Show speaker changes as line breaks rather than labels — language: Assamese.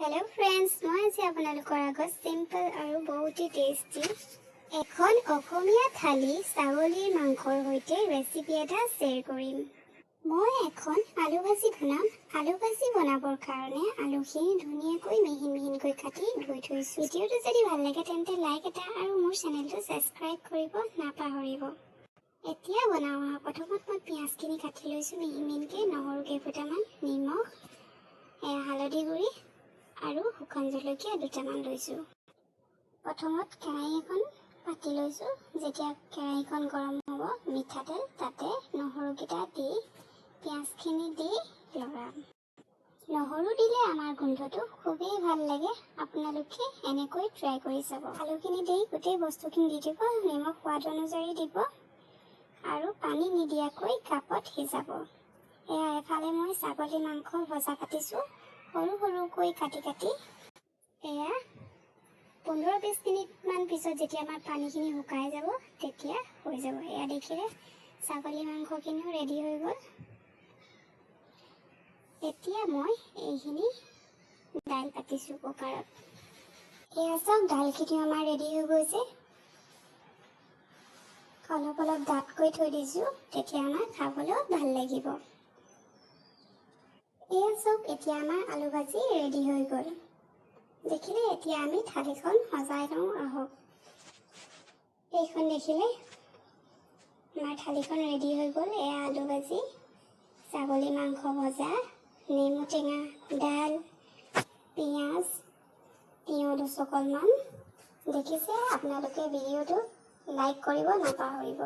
Hello friends, মই আজি আপোনালোকৰ আগত সিম্পল আৰু বহুত টেষ্টি এখন অসমীয়া থালি ছাগলীৰ মাংসৰ সৈতে ৰেচিপি এটা শ্বেয়াৰ কৰিম। মই এখন আলু ভাজি বনাম। আলু ভাজি বনাবৰ কাৰণে আলুখিনি ধুনীয়াকৈ মিহিকৈ কাটি ধুই থৈছোঁ। ভিডিঅ'টো যদি ভাল লাগে তেন্তে লাইক এটা আৰু মোৰ চেনেলটো ছাবস্ক্ৰাইব কৰিব নাপাহৰিব। এতিয়া বনাওঁ আহক। প্ৰথমত মই পিঁয়াজখিনি কাটি লৈছোঁ মিহিকৈ, নহৰু কেইফুটামান, নিমখ, হালধি গুড়ি আৰু শুকান জলকীয়া দুটামান লৈছোঁ। প্ৰথমত কেৰাহী এখন পাতি লৈছোঁ। যেতিয়া কেৰাহীখন গৰম হ'ব, মিঠাতেল তাতে নহৰুকেইটা দি পিঁয়াজখিনি দি লৰাম। নহৰু দিলে আমাৰ গোন্ধটো খুবেই ভাল লাগে। আপোনালোকে এনেকৈ ট্ৰাই কৰি চাব। আলুখিনি দি গোটেই বস্তুখিনি দি দিব, নিমখ সোৱাদ অনুযায়ী দিব আৰু পানী নিদিয়াকৈ কাপত সিজাব। এফালে মই ছাগলী মাংস ভজা কাটিছোঁ, সৰু সৰুকৈ কাটি এয়া 15-20 মিনিটমান পিছত যেতিয়া আমাৰ পানীখিনি শুকাই যাব তেতিয়া হৈ যাব। এয়া দেখিলে ছাগলী মাংসখিনিও ৰেডি হৈ গ'ল। এতিয়া মই এইখিনি দাইল পাতিছোঁ কুকাৰত। এয়া চাওক, দাইলখিনি আমাৰ ৰেডি হৈ গৈছে। অলপ ডাঠকৈ থৈ দিছোঁ, তেতিয়া আমাৰ খাবলৈও ভাল লাগিব। এয়া চাওক, এতিয়া আমাৰ আলু ভাজি ৰেডি হৈ গ'ল। দেখিলে এতিয়া আমি থালিখন সজাই লওঁ আহক। এইখন দেখিলে আমাৰ থালিখন ৰেডি হৈ গ'ল। এয়া আলু ভাজি, ছাগলী মাংস ভজা, নেমু টেঙা, দাইল, পিঁয়াজ, তিয়ঁহ দুচকলমান। দেখিছে? আপোনালোকে ভিডিঅ'টো লাইক কৰিব নাপাহৰিব।